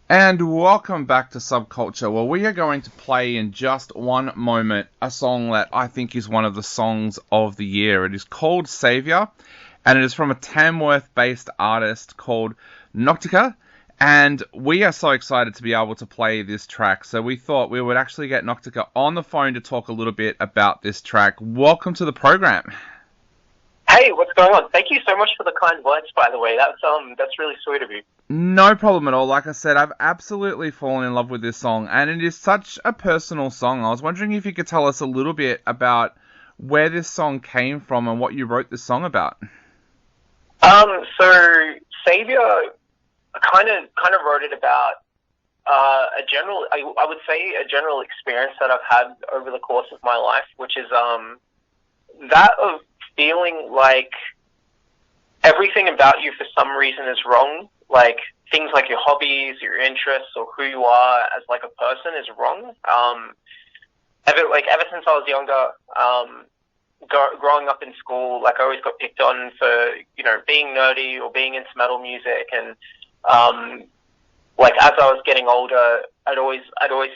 And welcome back to Subculture, where we are going to play in just one moment a song that I think is one of the songs of the year. It is called Saviour, and it is from a Tamworth-based artist called Noctica, and we are so excited to be able to play this track, so we thought we would actually get Noctica on the phone to talk a little bit about this track. Welcome to the program. Hey, what's going on? Thank you so much for the kind words, by the way. That's really sweet of you. No problem at all. Like I said, I've absolutely fallen in love with this song, and it is such a personal song. I was wondering if you could tell us a little bit about where this song came from and what you wrote this song about. So Saviour, kind of wrote it about I would say a general experience that I've had over the course of my life, which is that of feeling like everything about you for some reason is wrong. Like things like your hobbies, your interests, or who you are as like a person is wrong. Ever since I was younger, growing up in school, like I always got picked on for being nerdy or being into metal music, and like as I was getting older, I'd always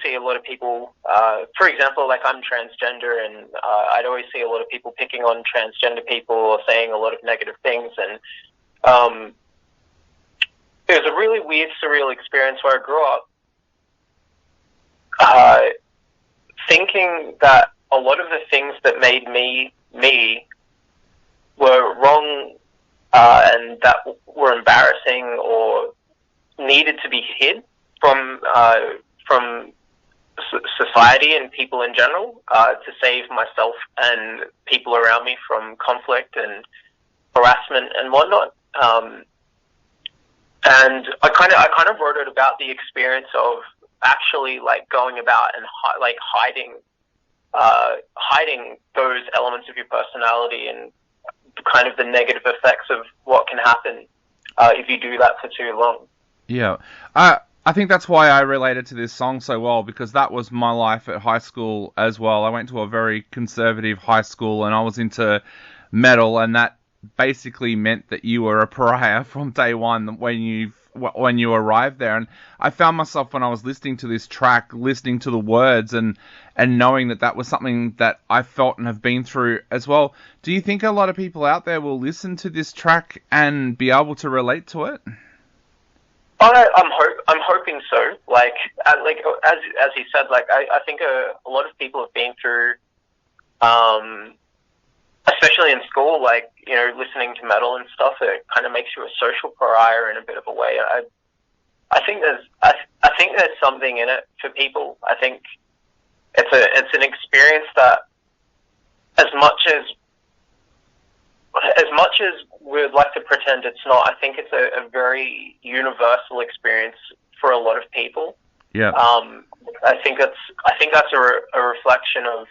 see a lot of people. For example, like I'm transgender, and I'd always see a lot of people picking on transgender people or saying a lot of negative things, and it was a really weird, surreal experience where I grew up thinking that a lot of the things that made me me were wrong and that were embarrassing or needed to be hid from society and people in general to save myself and people around me from conflict and harassment and whatnot. And I kind of wrote it about the experience of actually like going about and hiding those elements of your personality and kind of the negative effects of what can happen if you do that for too long. Yeah. I think that's why I related to this song so well, because that was my life at high school as well. I went to a very conservative high school and I was into metal, and that basically meant that you were a pariah from day one when you arrived there. And I found myself, when I was listening to this track, listening to the words and knowing that that was something that I felt and have been through as well. Do you think a lot of people out there will listen to this track and be able to relate to it? I'm hoping so. Like as he said, like I think a lot of people have been through, especially in school, like listening to metal and stuff. It kind of makes you a social pariah in a bit of a way. I think there's something in it for people. I think it's an experience that as much as we'd like to pretend it's not, I think it's a very universal experience for a lot of people. Yeah. I think that's a reflection of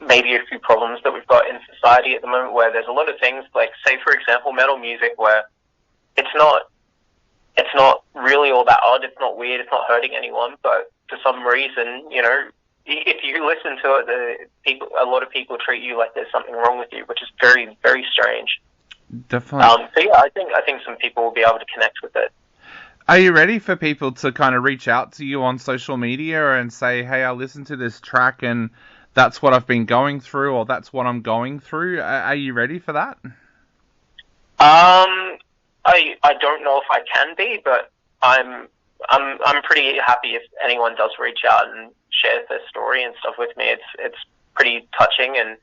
maybe a few problems that we've got in society at the moment, where there's a lot of things like, say, for example, metal music, where it's not really all that odd, it's not weird, it's not hurting anyone, but for some reason, if you listen to it, a lot of people treat you like there's something wrong with you, which is very, very strange. Definitely. So yeah, I think some people will be able to connect with it. Are you ready for people to kind of reach out to you on social media and say, hey, I listened to this track and that's what I've been going through, or that's what I'm going through? Are you ready for that? I don't know if I can be, but I'm pretty happy if anyone does reach out and share their story and stuff with me. It's pretty touching, and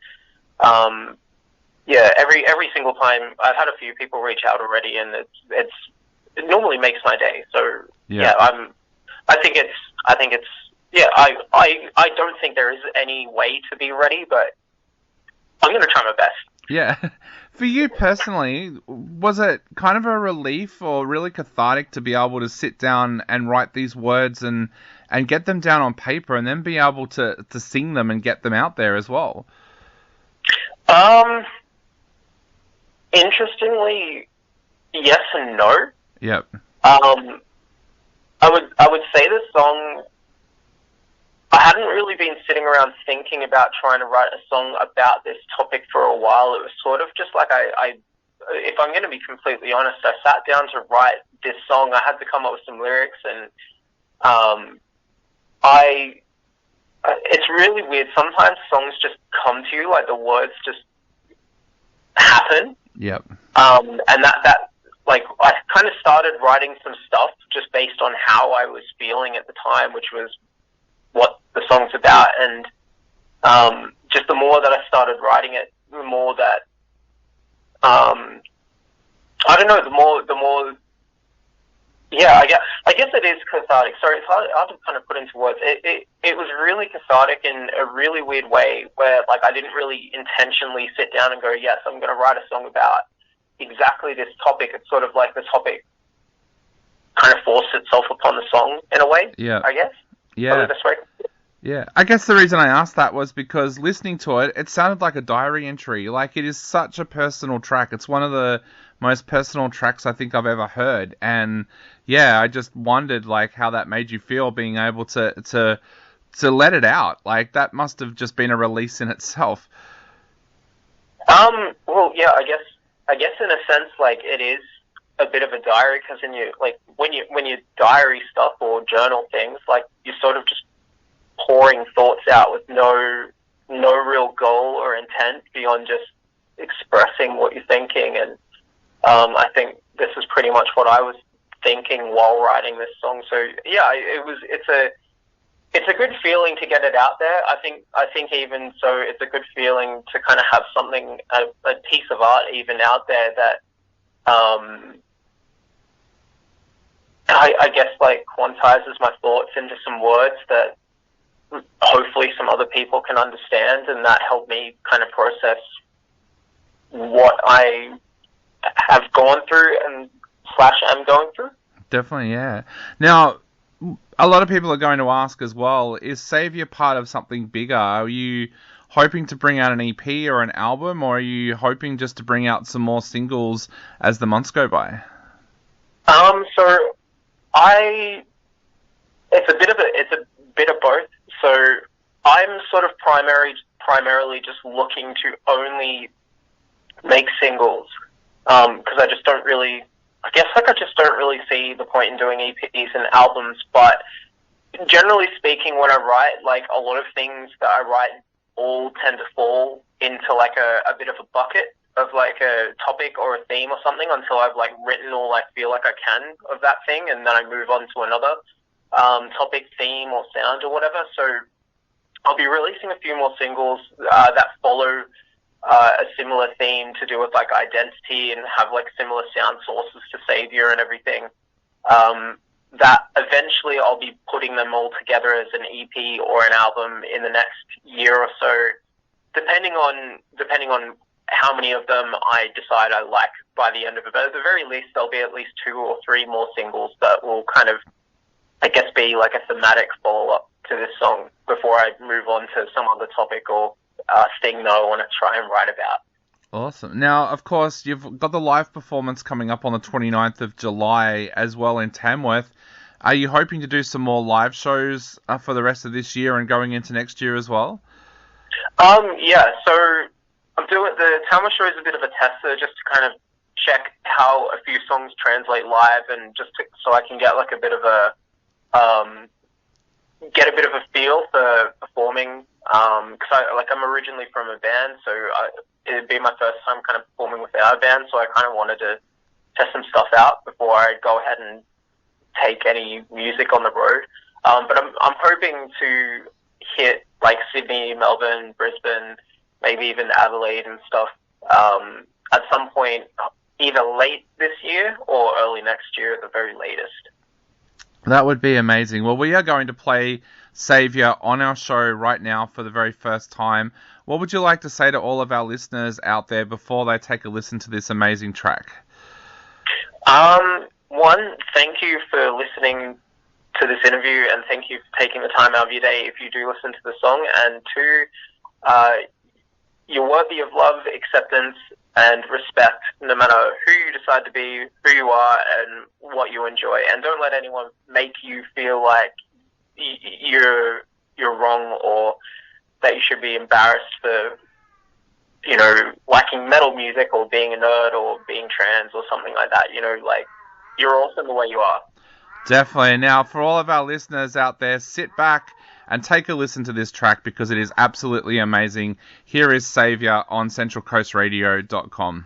yeah, every single time I've had a few people reach out already, and it normally makes my day. So yeah, I think it's yeah, I don't think there is any way to be ready, but I'm going to try my best. Yeah. For you personally, was it kind of a relief or really cathartic to be able to sit down and write these words and get them down on paper and then be able to sing them and get them out there as well? Interestingly, yes and no. Yep. I would say this song, I hadn't really been sitting around thinking about trying to write a song about this topic for a while. It was sort of just like I if I'm going to be completely honest, I sat down to write this song. I had to come up with some lyrics, and it's really weird. Sometimes songs just come to you, like the words just happen. Yep. And that like I kind of started writing some stuff just based on how I was feeling at the time, which was what the song's about. And just the more that I started writing it, the more that I don't know, the more. Yeah, I guess it is cathartic. Sorry, it's hard to kind of put into words. It was really cathartic in a really weird way, where like I didn't really intentionally sit down and go, yes, I'm going to write a song about exactly this topic. It's sort of like the topic kind of forced itself upon the song in a way. Yeah. I guess. Yeah. Probably the best way. Yeah, I guess the reason I asked that was because listening to it, it sounded like a diary entry. Like, it is such a personal track. It's one of the most personal tracks I think I've ever heard. And yeah, I just wondered like how that made you feel, being able to let it out. Like, that must have just been a release in itself. Well, yeah, I guess in a sense, like, it is a bit of a diary, because when you diary stuff or journal things, like, you sort of just pouring thoughts out with no real goal or intent beyond just expressing what you're thinking. And I think this is pretty much what I was thinking while writing this song. So yeah, it's a good feeling to get it out there. I think even so, it's a good feeling to kind of have something, a piece of art even out there that I guess like quantizes my thoughts into some words that hopefully some other people can understand, and that helped me kind of process what I have gone through and / am going through. Definitely, yeah. Now, a lot of people are going to ask as well, is Saviour part of something bigger? Are you hoping to bring out an EP or an album, or are you hoping just to bring out some more singles as the months go by? So it's a bit of both. So I'm sort of primarily just looking to only make singles, because I just don't really see the point in doing EPs and albums. But generally speaking, when I write, like, a lot of things that I write all tend to fall into like a bit of a bucket of like a topic or a theme or something, until I've like written all I feel like I can of that thing, and then I move on to another topic, theme, or sound or whatever. So I'll be releasing a few more singles that follow a similar theme to do with like identity and have like similar sound sources to Saviour and everything. That eventually I'll be putting them all together as an EP or an album in the next year or so, depending on how many of them I decide I like by the end of it. But at the very least, there'll be at least 2 or 3 more singles that will kind of, I guess, be like a thematic follow-up to this song before I move on to some other topic or thing that I want to try and write about. Awesome. Now, of course, you've got the live performance coming up on the 29th of July as well in Tamworth. Are you hoping to do some more live shows for the rest of this year and going into next year as well? Yeah, so I'm doing the Tamworth show is a bit of a tester, just to kind of check how a few songs translate live, and so I can get like a bit of a feel for performing. Because I'm originally from a band, so it'd be my first time kind of performing without a band. So I kind of wanted to test some stuff out before I go ahead and take any music on the road. But I'm hoping to hit like Sydney, Melbourne, Brisbane, maybe even Adelaide and stuff at some point, either late this year or early next year at the very latest. That would be amazing. Well, we are going to play Saviour on our show right now for the very first time. What would you like to say to all of our listeners out there before they take a listen to this amazing track? One, thank you for listening to this interview, and thank you for taking the time out of your day if you do listen to the song. And 2, you're worthy of love, acceptance, and respect, no matter who you decide to be, who you are, and what you enjoy. And don't let anyone make you feel like you're wrong, or that you should be embarrassed for liking metal music or being a nerd or being trans or something like that. Like, you're awesome the way you are. Definitely. Now, for all of our listeners out there, sit back and take a listen to this track because it is absolutely amazing. Here is Saviour on centralcoastradio.com.